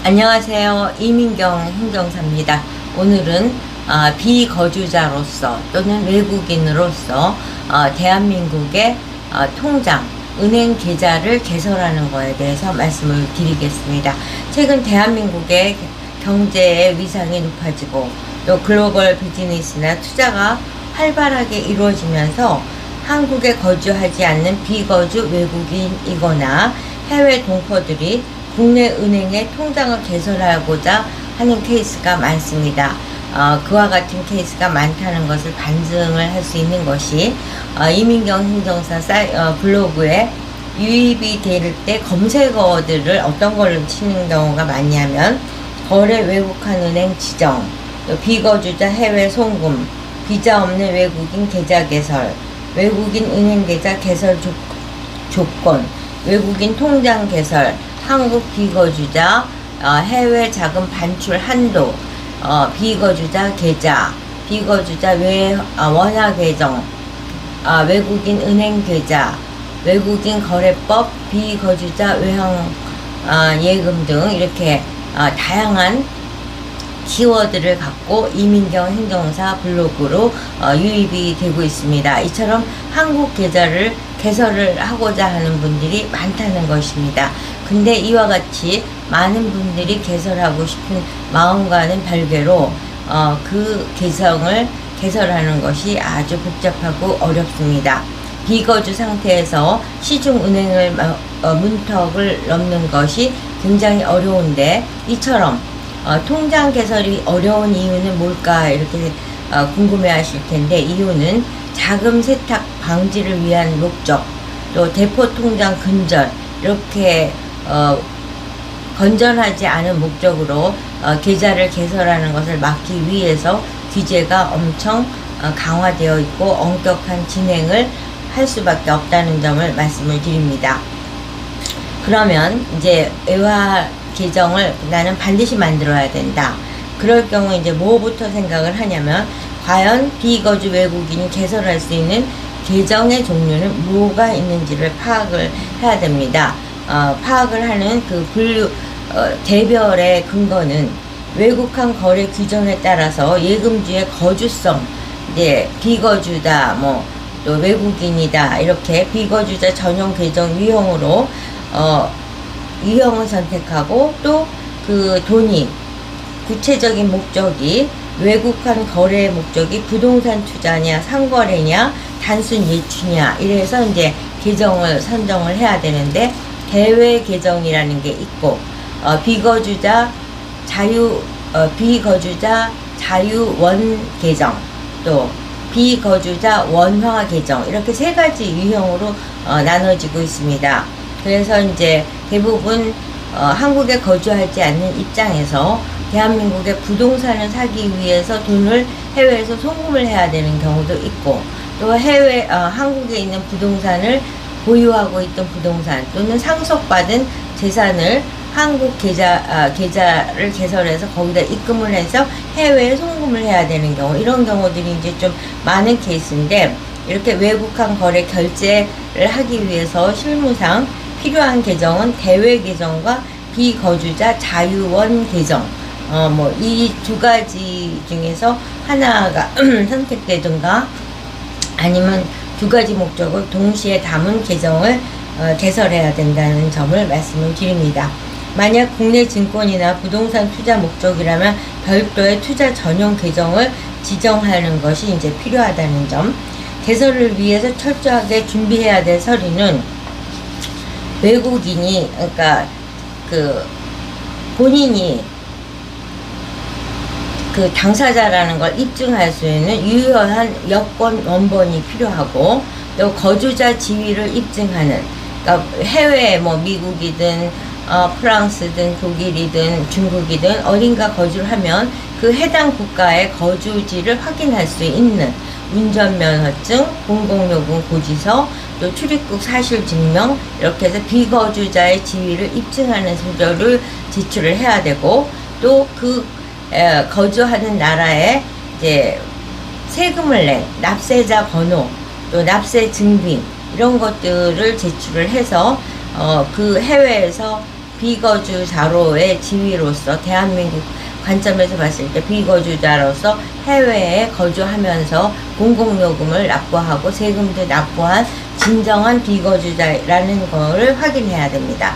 안녕하세요. 이민경 행정사입니다. 오늘은 비거주자로서 또는 외국인으로서 대한민국의 통장, 은행 계좌를 개설하는 것에 대해서 말씀을 드리겠습니다. 최근 대한민국의 경제의 위상이 높아지고 또 글로벌 비즈니스나 투자가 활발하게 이루어지면서 한국에 거주하지 않는 비거주 외국인이거나 해외 동포들이 국내 은행에 통장을 개설하고자 하는 케이스가 많습니다. 그와 같은 케이스가 많다는 것을 반증을 할 수 있는 것이 이민경 행정사 블로그에 유입이 될 때 검색어들을 어떤 걸로 치는 경우가 많냐면 거래 외국한 은행 지정, 또 비거주자 해외 송금, 비자 없는 외국인 계좌 개설, 외국인 은행 계좌 개설 조건, 외국인 통장 개설, 한국 비거주자 해외 자금 반출 한도, 비거주자 계좌, 비거주자 원화 계정, 외국인 은행 계좌, 외국인 거래법, 비거주자 외형 예금 등 이렇게 다양한 키워드를 갖고 이민경 행정사 블로그로 유입이 되고 있습니다. 이처럼 한국 계좌를 개설을 하고자 하는 분들이 많다는 것입니다. 근데 이와 같이 많은 분들이 개설하고 싶은 마음과는 별개로 그 계정을 개설하는 것이 아주 복잡하고 어렵습니다. 비거주 상태에서 시중은행을 문턱을 넘는 것이 굉장히 어려운데, 이처럼 통장 개설이 어려운 이유는 뭘까 이렇게 궁금해 하실 텐데, 이유는 자금 세탁 방지를 위한 목적, 또 대포 통장 근절, 이렇게 건전하지 않은 목적으로 계좌를 개설하는 것을 막기 위해서 규제가 엄청 강화되어 있고 엄격한 진행을 할 수밖에 없다는 점을 말씀을 드립니다. 그러면 이제 외화 계정을 나는 반드시 만들어야 된다. 그럴 경우 이제 뭐부터 생각을 하냐면, 과연 비거주 외국인이 개설할 수 있는 계정의 종류는 뭐가 있는지를 파악을 해야 됩니다. 파악을 하는 그 대별의 근거는 외국한 거래 규정에 따라서 예금주의 거주성, 이제 비거주다, 또 외국인이다, 이렇게 비거주자 전용 계정 유형으로 유형을 선택하고, 또 그 돈이 구체적인 목적이 외국한 거래의 목적이 부동산 투자냐, 상거래냐, 단순 예추냐, 이래서 이제 계정을 선정을 해야 되는데, 대외 계정이라는 게 있고, 비거주자 자유원 계정, 또 비거주자 원화 계정, 이렇게 세 가지 유형으로 나눠지고 있습니다. 그래서 이제 대부분 한국에 거주하지 않는 입장에서 대한민국의 부동산을 사기 위해서 돈을 해외에서 송금을 해야 되는 경우도 있고, 또 한국에 있는 부동산을 보유하고 있던 부동산 또는 상속받은 재산을 한국 계좌를 개설해서 거기다 입금을 해서 해외에 송금을 해야 되는 경우, 이런 경우들이 이제 좀 많은 케이스인데, 이렇게 외국한 거래 결제를 하기 위해서 실무상 필요한 계정은 대외 계정과 비거주자 자유원 계정, 이 두 가지 중에서 하나가 선택되든가, 아니면 두 가지 목적을 동시에 담은 계정을 개설해야 된다는 점을 말씀을 드립니다. 만약 국내 증권이나 부동산 투자 목적이라면 별도의 투자 전용 계정을 지정하는 것이 이제 필요하다는 점. 개설을 위해서 철저하게 준비해야 될 서류는, 외국인이, 그러니까 본인이 그 당사자라는 걸 입증할 수 있는 유효한 여권 원본이 필요하고, 또 거주자 지위를 입증하는, 그러니까 해외 미국이든 프랑스든 독일이든 중국이든 어딘가 거주를 하면 그 해당 국가의 거주지를 확인할 수 있는 운전면허증, 공공요금 고지서, 또 출입국 사실증명, 이렇게 해서 비거주자의 지위를 입증하는 서류를 제출을 해야 되고, 또 거주하는 나라에 이제 세금을 낸 납세자 번호, 또 납세 증빙, 이런 것들을 제출을 해서 그 해외에서 비거주자로의 지위로서 대한민국 관점에서 봤을 때 비거주자로서 해외에 거주하면서 공공요금을 납부하고 세금도 납부한 진정한 비거주자라는 거를 확인해야 됩니다.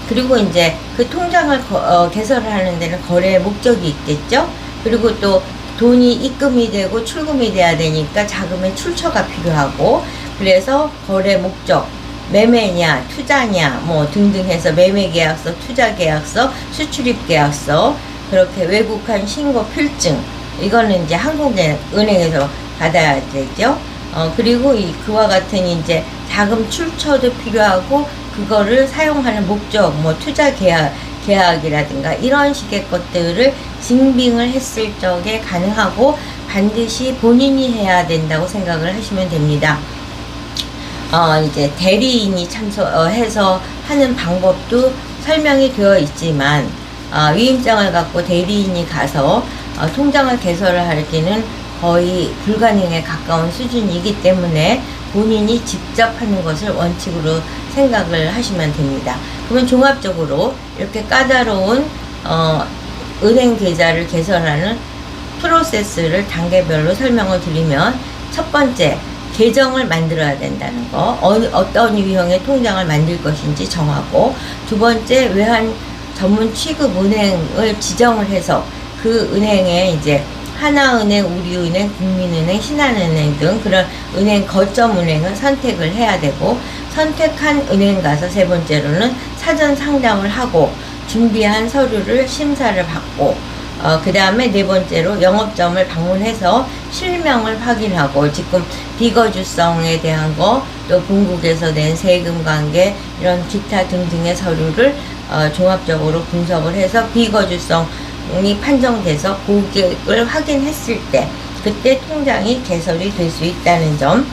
그리고 이제 그 통장을 개설을 하는 데는 거래의 목적이 있겠죠. 그리고 또 돈이 입금이 되고 출금이 돼야 되니까 자금의 출처가 필요하고, 그래서 거래 목적, 매매냐 투자냐 뭐 등등 해서 매매계약서, 투자계약서, 수출입계약서, 그렇게 외국한 신고 필증, 이거는 이제 한국은행에서 받아야 되죠. 그리고 그와 같은 이제 자금 출처도 필요하고, 그거를 사용하는 목적, 뭐 투자 계약이라든가 이런 식의 것들을 증빙을 했을 적에 가능하고, 반드시 본인이 해야 된다고 생각을 하시면 됩니다. 이제 대리인이 해서 하는 방법도 설명이 되어 있지만, 위임장을 갖고 대리인이 가서 통장을 개설을 하기는 거의 불가능에 가까운 수준이기 때문에 본인이 직접 하는 것을 원칙으로 생각을 하시면 됩니다. 그러면 종합적으로 이렇게 까다로운 은행 계좌를 개설하는 프로세스를 단계별로 설명을 드리면, 첫 번째, 계정을 만들어야 된다는 거, 어떤 유형의 통장을 만들 것인지 정하고, 두 번째, 외환 전문 취급 은행을 지정을 해서 그 은행에 이제 하나은행, 우리은행, 국민은행, 신한은행 등 그런 은행 거점 은행을 선택을 해야 되고, 선택한 은행 가서 세 번째로는 사전 상담을 하고 준비한 서류를 심사를 받고, 그 다음에 네 번째로 영업점을 방문해서 실명을 확인하고, 지금 비거주성에 대한 거, 또 본국에서 낸 세금 관계, 이런 기타 등등의 서류를 종합적으로 분석을 해서 비거주성이 판정돼서 고객을 확인했을 때, 그때 통장이 개설이 될 수 있다는 점,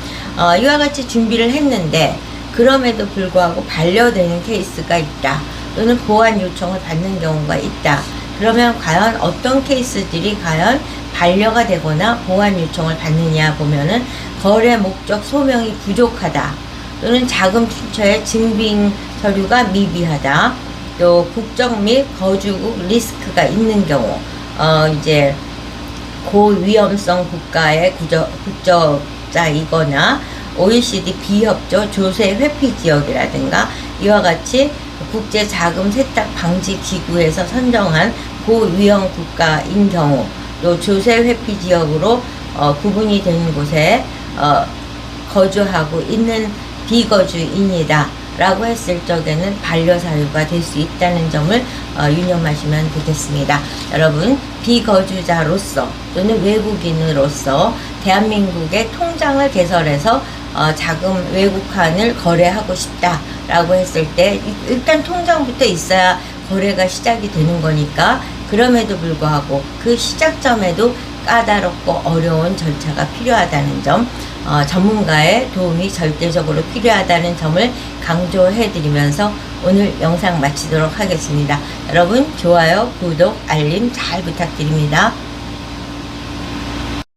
이와 같이 준비를 했는데 그럼에도 불구하고 반려되는 케이스가 있다, 또는 보완 요청을 받는 경우가 있다. 그러면 과연 어떤 케이스들이 과연 반려가 되거나 보완 요청을 받느냐 보면은, 거래 목적 소명이 부족하다, 또는 자금 출처의 증빙 서류가 미비하다, 또 국적 및 거주국 리스크가 있는 경우, 이제 고위험성 국가의 국적자이거나 OECD 비협조 조세 회피 지역이라든가 이와 같이 국제 자금 세탁 방지 기구에서 선정한 고위험 국가인 경우, 또 조세 회피 지역으로 구분이 되는 곳에 거주하고 있는 비거주인이다 라고 했을 적에는 반려사유가 될 수 있다는 점을 유념하시면 되겠습니다. 여러분, 비거주자로서 또는 외국인으로서 대한민국의 통장을 개설해서 자금 외국환을 거래하고 싶다 라고 했을 때, 일단 통장부터 있어야 거래가 시작이 되는 거니까, 그럼에도 불구하고 그 시작점에도 까다롭고 어려운 절차가 필요하다는 점, 전문가의 도움이 절대적으로 필요하다는 점을 강조해 드리면서 오늘 영상 마치도록 하겠습니다. 여러분, 좋아요, 구독, 알림 잘 부탁드립니다.